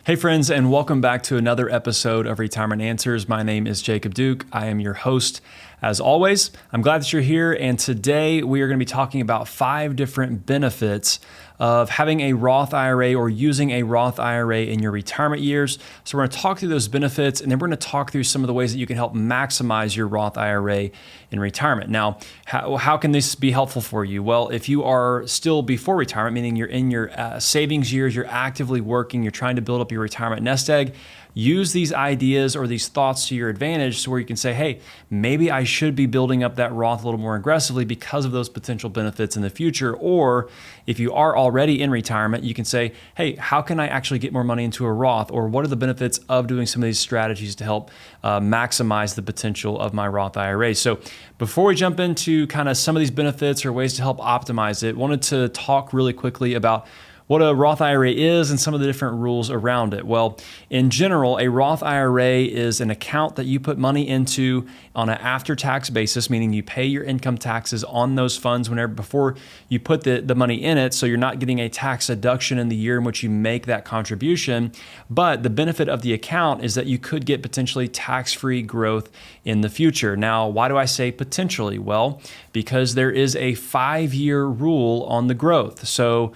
Hey friends, and welcome back to another episode of Retirement Answers. My name is Jacob Duke. I am your host. As always, I'm glad that you're here, and today we are going to be talking about 5 different benefits of having a Roth IRA or using a Roth IRA in your retirement years. So we're going to talk through those benefits, and then we're going to talk through some of the ways that you can help maximize your Roth IRA in retirement. Now, how can this be helpful for you? Well, if you are still before retirement, meaning you're in your savings years, you're actively working, you're trying to build up your retirement nest egg, use these ideas or these thoughts to your advantage so where you can say, hey, maybe I should be building up that Roth a little more aggressively because of those potential benefits in the future. Or if you are already in retirement, you can say, hey, how can I actually get more money into a Roth? Or what are the benefits of doing some of these strategies to help maximize the potential of my Roth IRA? So before we jump into kind of some of these benefits or ways to help optimize it, wanted to talk really quickly about what a Roth IRA is and some of the different rules around it. Well, in general, a Roth IRA is an account that you put money into on an after-tax basis, meaning you pay your income taxes on those funds before you put the money in it, so you're not getting a tax deduction in the year in which you make that contribution. But the benefit of the account is that you could get potentially tax-free growth in the future. Now, why do I say potentially? Well, because there is a 5-year rule on the growth. So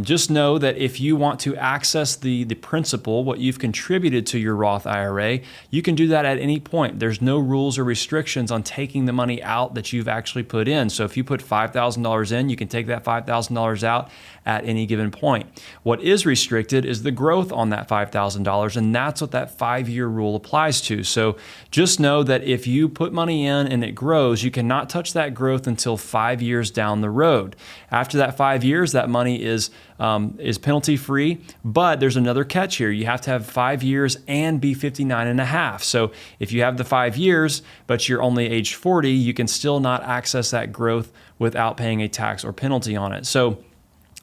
just know that if you want to access the principal, what you've contributed to your Roth IRA, you can do that at any point. There's no rules or restrictions on taking the money out that you've actually put in. So if you put $5,000 in, you can take that $5,000 out at any given point. What is restricted is the growth on that $5,000, and that's what that 5-year rule applies to. So just know that if you put money in and it grows, you cannot touch that growth until 5 years down the road. After that 5 years, that money is penalty free, but there's another catch here. You have to have 5 years and be 59 and a half. So if you have the 5 years, but you're only age 40, you can still not access that growth without paying a tax or penalty on it. So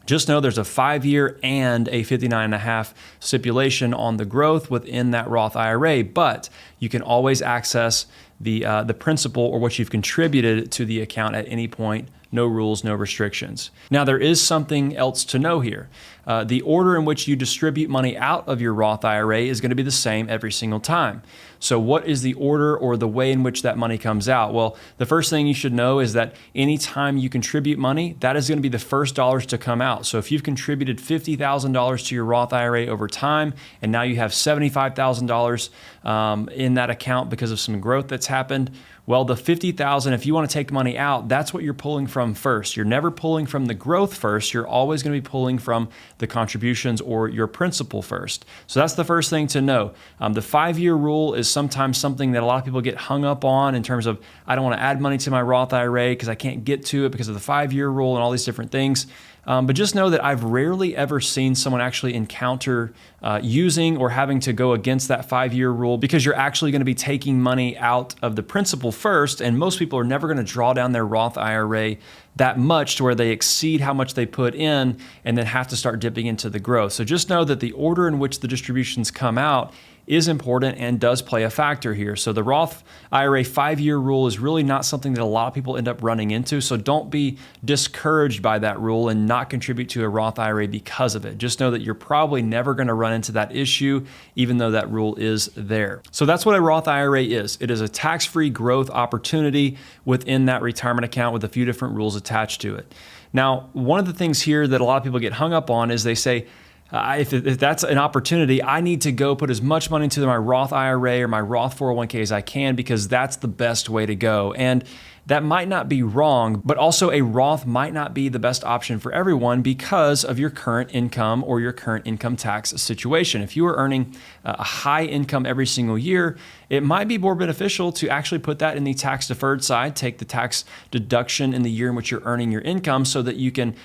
just know there's a 5-year and a 59 and a half stipulation on the growth within that Roth IRA, but you can always access the principal or what you've contributed to the account at any point. No rules, no restrictions. Now, there is something else to know here. The order in which you distribute money out of your Roth IRA is going to be the same every single time. So what is the order or the way in which that money comes out? Well, the first thing you should know is that anytime you contribute money, that is going to be the first dollars to come out. So if you've contributed $50,000 to your Roth IRA over time, and now you have $75,000 in that account because of some growth that's happened, well, the $50,000, if you want to take money out, that's what you're pulling from first. You're never pulling from the growth first. You're always going to be pulling from the contributions or your principal first. So that's the first thing to know. The 5-year rule is sometimes something that a lot of people get hung up on in terms of, I don't want to add money to my Roth IRA because I can't get to it because of the 5-year rule and all these different things. But just know that I've rarely ever seen someone actually encounter using or having to go against that 5-year rule, because you're actually going to be taking money out of the principal first, and most people are never going to draw down their Roth IRA that much to where they exceed how much they put in and then have to start dipping into the growth. So just know that the order in which the distributions come out is important and does play a factor here. So the Roth IRA 5-year rule is really not something that a lot of people end up running into. So don't be discouraged by that rule and not contribute to a Roth IRA because of it. Just know that you're probably never going to run into that issue, even though that rule is there. So that's what a Roth IRA is. It is a tax-free growth opportunity within that retirement account with a few different rules attached to it. Now, one of the things here that a lot of people get hung up on is they say, if that's an opportunity, I need to go put as much money into my Roth IRA or my Roth 401k as I can because that's the best way to go. And that might not be wrong, but also a Roth might not be the best option for everyone because of your current income or your current income tax situation. If you are earning a high income every single year, it might be more beneficial to actually put that in the tax deferred side, take the tax deduction in the year in which you're earning your income so that you can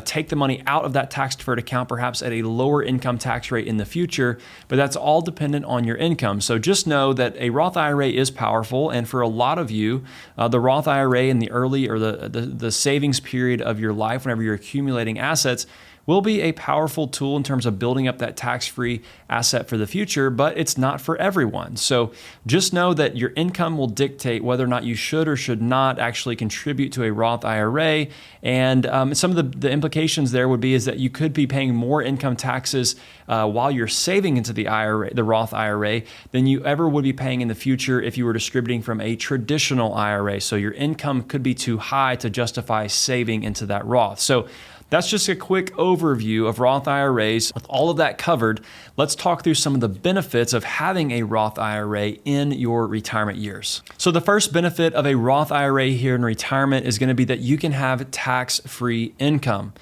take the money out of that tax deferred account, perhaps at a lower income tax rate in the future, but that's all dependent on your income. So just know that a Roth IRA is powerful, and for a lot of you, the Roth IRA in the early or the savings period of your life, whenever you're accumulating assets, will be a powerful tool in terms of building up that tax-free asset for the future, but it's not for everyone. So just know that your income will dictate whether or not you should or should not actually contribute to a Roth IRA. And some of the implications there would be is that you could be paying more income taxes while you're saving into the IRA, the Roth IRA, than you ever would be paying in the future if you were distributing from a traditional IRA. So your income could be too high to justify saving into that Roth. So that's just a quick overview of Roth IRAs. With all of that covered, let's talk through some of the benefits of having a Roth IRA in your retirement years. So the first benefit of a Roth IRA here in retirement is going to be that you can have tax-free income.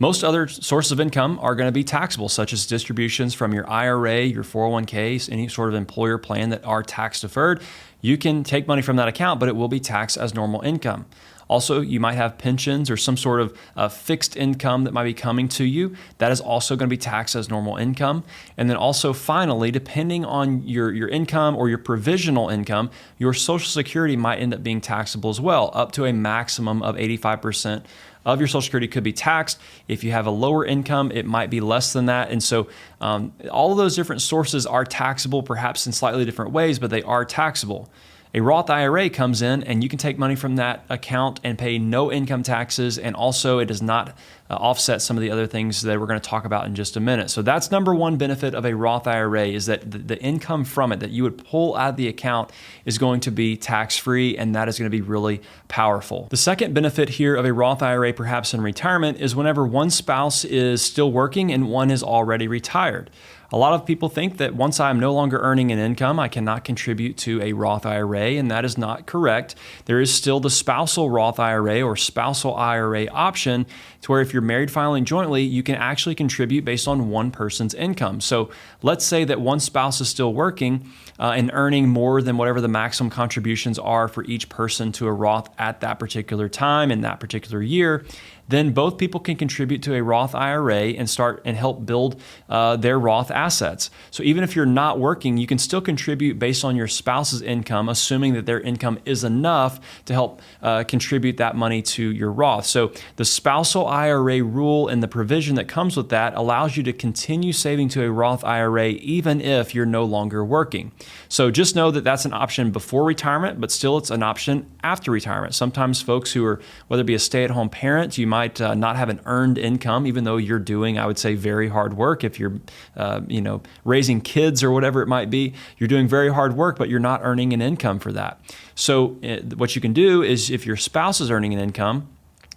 Most other sources of income are going to be taxable, such as distributions from your IRA, your 401ks, any sort of employer plan that are tax deferred. You can take money from that account, but it will be taxed as normal income. Also, you might have pensions or some sort of fixed income that might be coming to you. That is also going to be taxed as normal income. And then also, finally, depending on your income or your provisional income, your Social Security might end up being taxable as well, up to a maximum of 85% of your Social Security could be taxed. If you have a lower income, it might be less than that. And so all of those different sources are taxable, perhaps in slightly different ways, but they are taxable. A Roth IRA comes in and you can take money from that account and pay no income taxes. And also it does not offset some of the other things that we're going to talk about in just a minute. So that's number one benefit of a Roth IRA, is that the income from it that you would pull out of the account is going to be tax-free, and that is going to be really powerful. The second benefit here of a Roth IRA, perhaps in retirement, is whenever one spouse is still working and one is already retired. A lot of people think that once I'm no longer earning an income, I cannot contribute to a Roth IRA, and that is not correct. There is still the spousal Roth IRA or spousal IRA option, to where if you're married filing jointly, you can actually contribute based on one person's income. So let's say that one spouse is still working and earning more than whatever the maximum contributions are for each person to a Roth at that particular time in that particular year. Then both people can contribute to a Roth IRA and start and help build their Roth assets. So even if you're not working, you can still contribute based on your spouse's income, assuming that their income is enough to help contribute that money to your Roth. So the spousal IRA rule and the provision that comes with that allows you to continue saving to a Roth IRA even if you're no longer working. So just know that that's an option before retirement, but still it's an option after retirement. Sometimes folks who are, whether it be a stay-at-home parent, you might not have an earned income, even though you're doing, I would say, very hard work. If you're, raising kids or whatever it might be, you're doing very hard work, but you're not earning an income for that. So what you can do is, if your spouse is earning an income,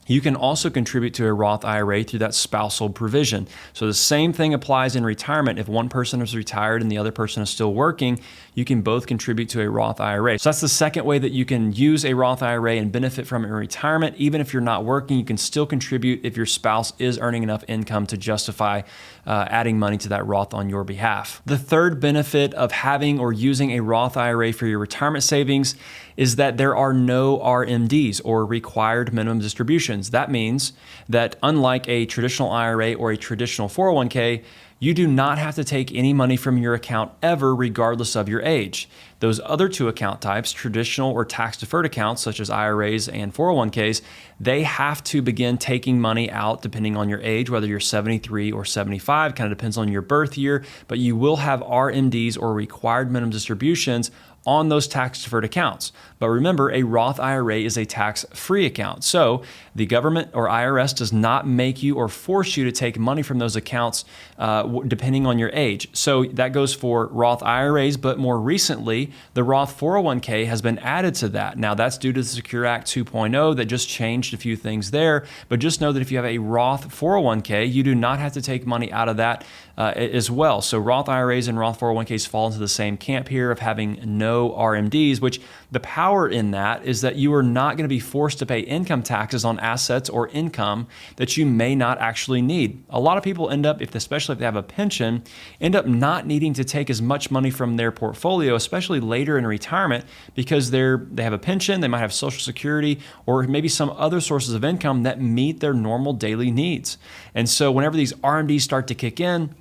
you can also contribute to a Roth IRA through that spousal provision. So the same thing applies in retirement. If one person is retired and the other person is still working, you can both contribute to a Roth IRA. So that's the second way that you can use a Roth IRA and benefit from it in retirement. Even if you're not working, you can still contribute if your spouse is earning enough income to justify adding money to that Roth on your behalf. The third benefit of having or using a Roth IRA for your retirement savings is that there are no RMDs, or required minimum distributions. That means that unlike a traditional IRA or a traditional 401k, you do not have to take any money from your account ever, regardless of your age. Those other two account types, traditional or tax-deferred accounts such as IRAs and 401ks, they have to begin taking money out depending on your age, whether you're 73 or 75, kind of depends on your birth year, but you will have RMDs, or required minimum distributions, on those tax-deferred accounts. But remember, a Roth IRA is a tax-free account. So the government or IRS does not make you or force you to take money from those accounts depending on your age. So that goes for Roth IRAs, but more recently, the Roth 401k has been added to that. Now that's due to the Secure Act 2.0 that just changed a few things there. But just know that if you have a Roth 401k, you do not have to take money out of that as well. So Roth IRAs and Roth 401ks fall into the same camp here of having no RMDs, which the power in that is that you are not going to be forced to pay income taxes on assets or income that you may not actually need. A lot of people end up, especially if they have a pension, end up not needing to take as much money from their portfolio, especially later in retirement, because they have a pension, they might have Social Security, or maybe some other sources of income that meet their normal daily needs. And so whenever these RMDs start to kick in,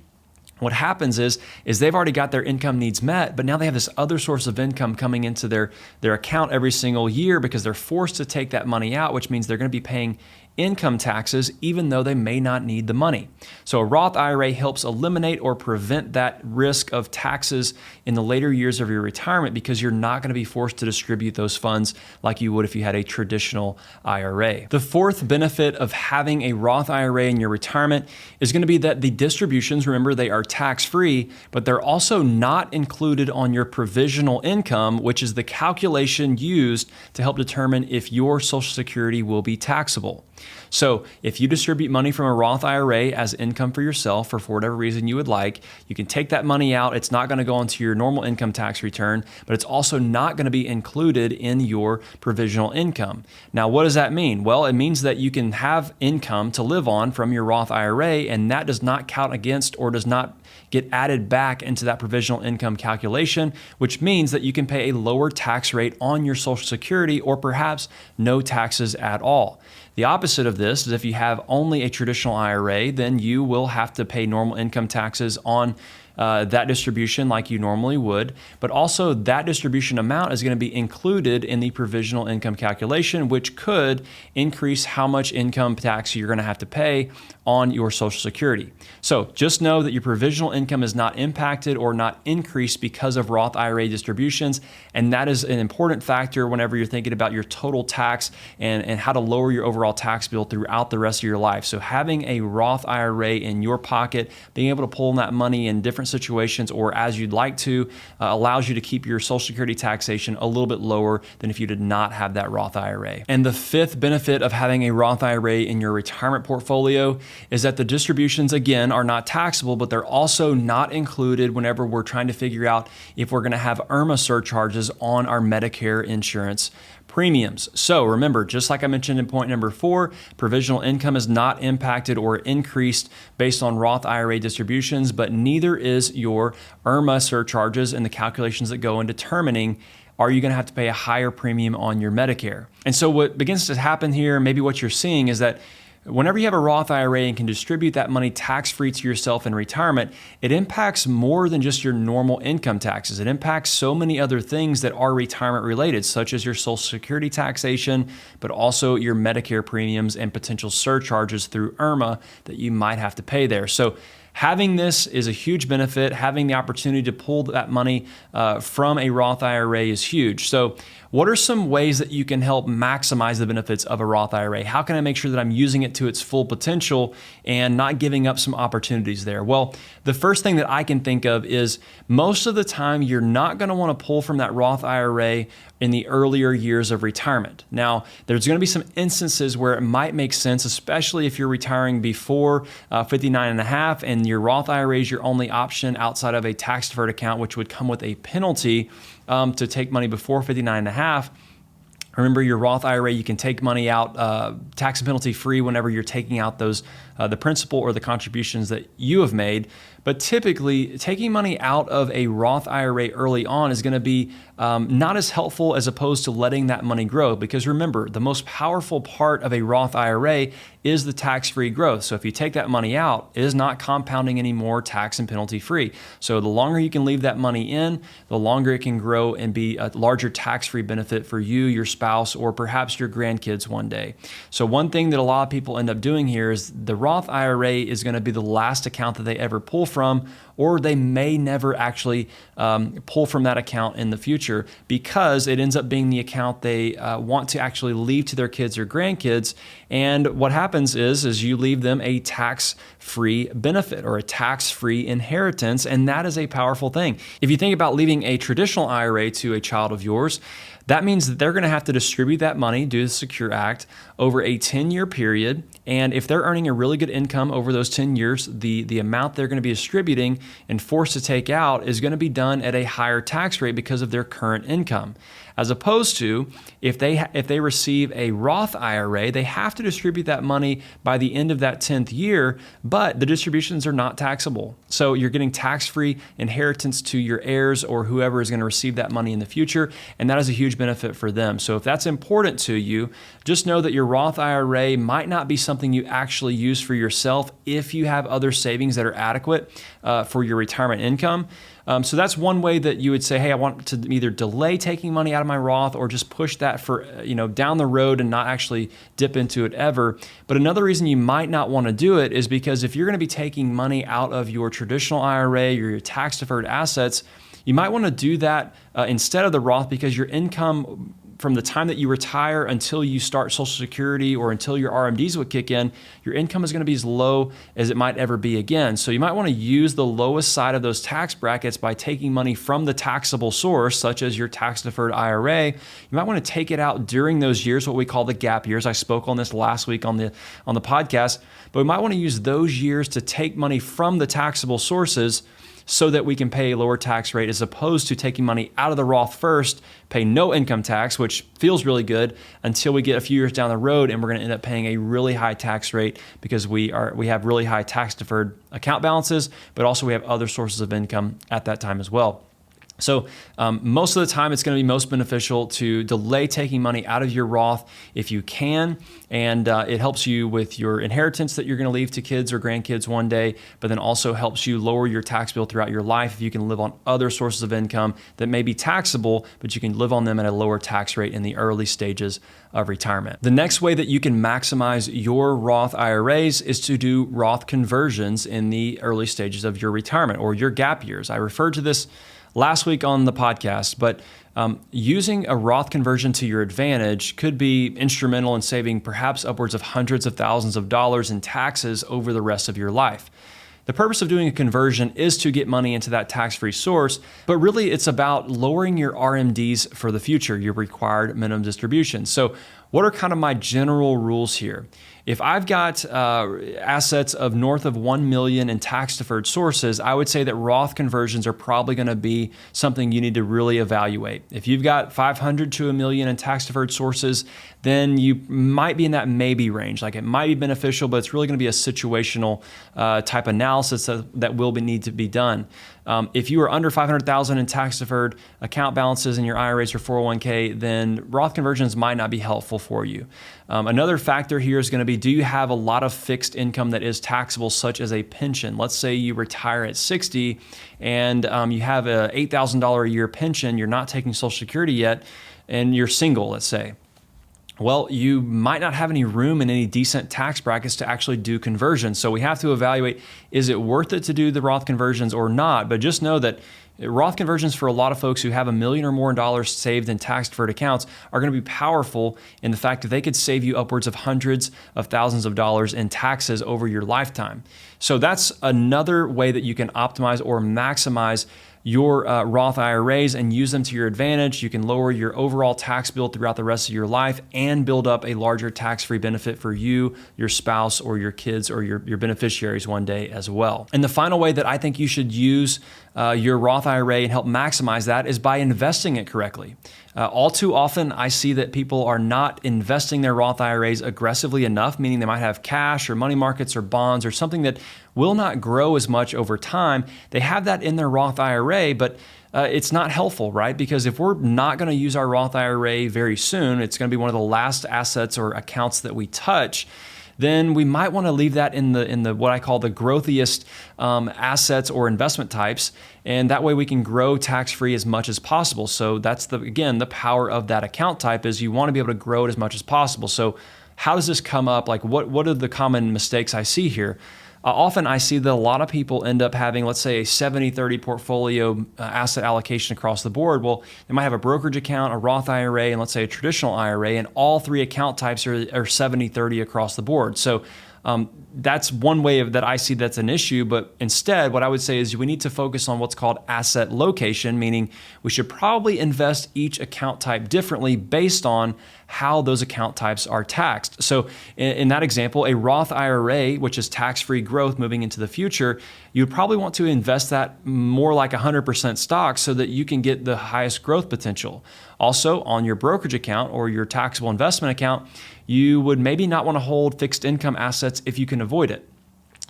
what happens is they've already got their income needs met, but now they have this other source of income coming into their account every single year because they're forced to take that money out, which means they're going to be paying income taxes, even though they may not need the money. So a Roth IRA helps eliminate or prevent that risk of taxes in the later years of your retirement because you're not going to be forced to distribute those funds like you would if you had a traditional IRA. The fourth benefit of having a Roth IRA in your retirement is going to be that the distributions, remember, they are tax-free, but they're also not included on your provisional income, which is the calculation used to help determine if your Social Security will be taxable. So if you distribute money from a Roth IRA as income for yourself or for whatever reason you would like, you can take that money out. It's not going to go into your normal income tax return, but it's also not going to be included in your provisional income. Now, what does that mean? Well, it means that you can have income to live on from your Roth IRA, and that does not count against or does not get added back into that provisional income calculation, which means that you can pay a lower tax rate on your Social Security or perhaps no taxes at all. The opposite of this is if you have only a traditional IRA, then you will have to pay normal income taxes on that distribution like you normally would, but also that distribution amount is going to be included in the provisional income calculation, which could increase how much income tax you're going to have to pay on your Social Security. So just know that your provisional income is not impacted or not increased because of Roth IRA distributions, and that is an important factor whenever you're thinking about your total tax and how to lower your overall tax bill throughout the rest of your life. So having a Roth IRA in your pocket, being able to pull that money in different situations or as you'd like to, allows you to keep your Social Security taxation a little bit lower than if you did not have that Roth IRA. And the fifth benefit of having a Roth IRA in your retirement portfolio is that the distributions, again, are not taxable, but they're also not included whenever we're trying to figure out if we're going to have IRMAA surcharges on our Medicare insurance premiums. So remember, just like I mentioned in point number 4, provisional income is not impacted or increased based on Roth IRA distributions, but neither is your IRMAA surcharges and the calculations that go in determining are you going to have to pay a higher premium on your Medicare. And so what begins to happen here, maybe what you're seeing is that whenever you have a Roth IRA and can distribute that money tax-free to yourself in retirement, it impacts more than just your normal income taxes. It impacts so many other things that are retirement related, such as your Social Security taxation, but also your Medicare premiums and potential surcharges through IRMAA that you might have to pay there. So having this is a huge benefit. Having the opportunity to pull that money from a Roth IRA is huge. So what are some ways that you can help maximize the benefits of a Roth IRA? How can I make sure that I'm using it to its full potential and not giving up some opportunities there? Well, the first thing that I can think of is most of the time you're not going to want to pull from that Roth IRA in the earlier years of retirement. Now, there's going to be some instances where it might make sense, especially if you're retiring before 59 and a half and your Roth IRA is your only option outside of a tax deferred account, which would come with a penalty to take money before 59 and a half. Remember, your Roth IRA, you can take money out tax and penalty free whenever you're taking out those the principal or the contributions that you have made. But typically, taking money out of a Roth IRA early on is going to be not as helpful as opposed to letting that money grow. Because remember, the most powerful part of a Roth IRA is the tax-free growth. So if you take that money out, it is not compounding anymore tax and penalty free. So the longer you can leave that money in, the longer it can grow and be a larger tax-free benefit for you, your spouse, or perhaps your grandkids one day. So one thing that a lot of people end up doing here is the Roth IRA is going to be the last account that they ever pull from, or they may never actually pull from that account in the future because it ends up being the account they want to actually leave to their kids or grandkids. And what happens is you leave them a tax-free benefit or a tax-free inheritance, and that is a powerful thing. If you think about leaving a traditional IRA to a child of yours, that means that they're going to have to distribute that money due to the Secure Act over a 10-year period. And if they're earning a really good income over those 10 years, the amount they're going to be distributing and forced to take out is going to be done at a higher tax rate because of their current income. As opposed to if they receive a Roth IRA, they have to distribute that money by the end of that 10th year, but the distributions are not taxable. So you're getting tax-free inheritance to your heirs or whoever is going to receive that money in the future, and that is a huge benefit for them. So if that's important to you, just know that your Roth IRA might not be something you actually use for yourself if you have other savings that are adequate for for your retirement income. So that's one way that you would say, hey, I want to either delay taking money out of my Roth or just push that for down the road and not actually dip into it ever. But another reason you might not want to do it is because if you're going to be taking money out of your traditional IRA or your tax-deferred assets, you might want to do that instead of the Roth, because your income from the time that you retire until you start Social Security or until your RMDs would kick in, your income is going to be as low as it might ever be again. So you might want to use the lowest side of those tax brackets by taking money from the taxable source, such as your tax-deferred IRA. You might want to take it out during those years, what we call the gap years. I spoke on this last week on the podcast, but we might want to use those years to take money from the taxable sources so that we can pay a lower tax rate, as opposed to taking money out of the Roth first, pay no income tax, which feels really good, until we get a few years down the road and we're going to end up paying a really high tax rate because we have really high tax deferred account balances, but also we have other sources of income at that time as well. So most of the time, it's going to be most beneficial to delay taking money out of your Roth if you can, and it helps you with your inheritance that you're going to leave to kids or grandkids one day, but then also helps you lower your tax bill throughout your life if you can live on other sources of income that may be taxable, but you can live on them at a lower tax rate in the early stages of retirement. The next way that you can maximize your Roth IRAs is to do Roth conversions in the early stages of your retirement or your gap years. I referred to this last week on the podcast, but using a Roth conversion to your advantage could be instrumental in saving perhaps upwards of hundreds of thousands of dollars in taxes over the rest of your life. The purpose of doing a conversion is to get money into that tax-free source, but really it's about lowering your RMDs for the future, your required minimum distributions. So what are kind of my general rules here? If I've got assets of north of 1 million in tax-deferred sources, I would say that Roth conversions are probably going to be something you need to really evaluate. If you've got 500 to 1 million in tax-deferred sources, then you might be in that maybe range. Like, it might be beneficial, but it's really going to be a situational type analysis that will need to be done. If you are under 500,000 in tax-deferred account balances in your IRAs or 401k, then Roth conversions might not be helpful for you. Another factor here is going to be, do you have a lot of fixed income that is taxable, such as a pension? Let's say you retire at 60 and you have a $8,000 a year pension, you're not taking Social Security yet, and you're single, let's say. Well, you might not have any room in any decent tax brackets to actually do conversions. So we have to evaluate, is it worth it to do the Roth conversions or not? But just know that Roth conversions for a lot of folks who have $1 million or more dollars saved in tax-deferred accounts are going to be powerful in the fact that they could save you upwards of hundreds of thousands of dollars in taxes over your lifetime. So that's another way that you can optimize or maximize your Roth IRAs and use them to your advantage. You can lower your overall tax bill throughout the rest of your life and build up a larger tax-free benefit for you, your spouse, or your kids, or your beneficiaries one day as well. And the final way that I think you should use your Roth IRA and help maximize that is by investing it correctly. All too often, I see that people are not investing their Roth IRAs aggressively enough, meaning they might have cash or money markets or bonds or something that will not grow as much over time. They have that in their Roth IRA, but it's not helpful, right? Because if we're not going to use our Roth IRA very soon, it's going to be one of the last assets or accounts that we touch, then we might want to leave that in the what I call the growthiest assets or investment types, and that way we can grow tax-free as much as possible. So that's the power of that account type, is you want to be able to grow it as much as possible. So how does this come up? Like, what are the common mistakes I see here? Often I see that a lot of people end up having, let's say, a 70-30 portfolio asset allocation across the board. Well, they might have a brokerage account, a Roth IRA, and let's say a traditional IRA, and all three account types are 70-30 across the board. So that's one way that I see that's an issue. But instead, what I would say is we need to focus on what's called asset location, meaning we should probably invest each account type differently based on how those account types are taxed. So in that example, a Roth IRA, which is tax-free growth moving into the future, you'd probably want to invest that more like 100% stock so that you can get the highest growth potential. Also, on your brokerage account or your taxable investment account, you would maybe not want to hold fixed income assets if you can avoid it.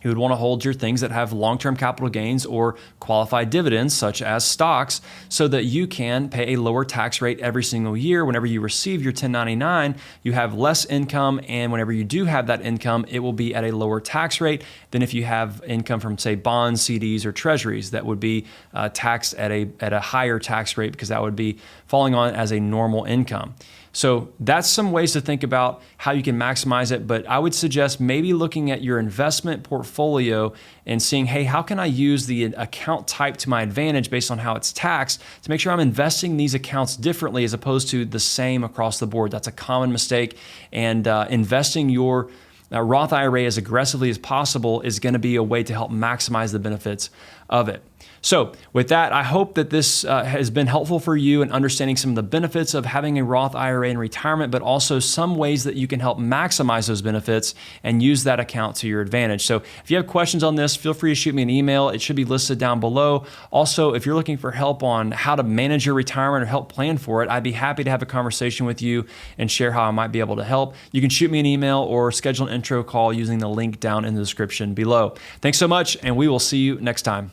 You would want to hold your things that have long-term capital gains or qualified dividends, such as stocks, so that you can pay a lower tax rate every single year. Whenever you receive your 1099, you have less income, and whenever you do have that income, it will be at a lower tax rate than if you have income from, say, bonds, CDs, or treasuries that would be taxed at a higher tax rate, because that would be falling on as a normal income. So that's some ways to think about how you can maximize it. But I would suggest maybe looking at your investment portfolio and seeing, hey, how can I use the account type to my advantage based on how it's taxed to make sure I'm investing these accounts differently as opposed to the same across the board. That's a common mistake. And investing your Roth IRA as aggressively as possible is going to be a way to help maximize the benefits of it. So with that, I hope that this has been helpful for you in understanding some of the benefits of having a Roth IRA in retirement, but also some ways that you can help maximize those benefits and use that account to your advantage. So if you have questions on this, feel free to shoot me an email. It should be listed down below. Also, if you're looking for help on how to manage your retirement or help plan for it, I'd be happy to have a conversation with you and share how I might be able to help. You can shoot me an email or schedule an intro call using the link down in the description below. Thanks so much, and we will see you next time.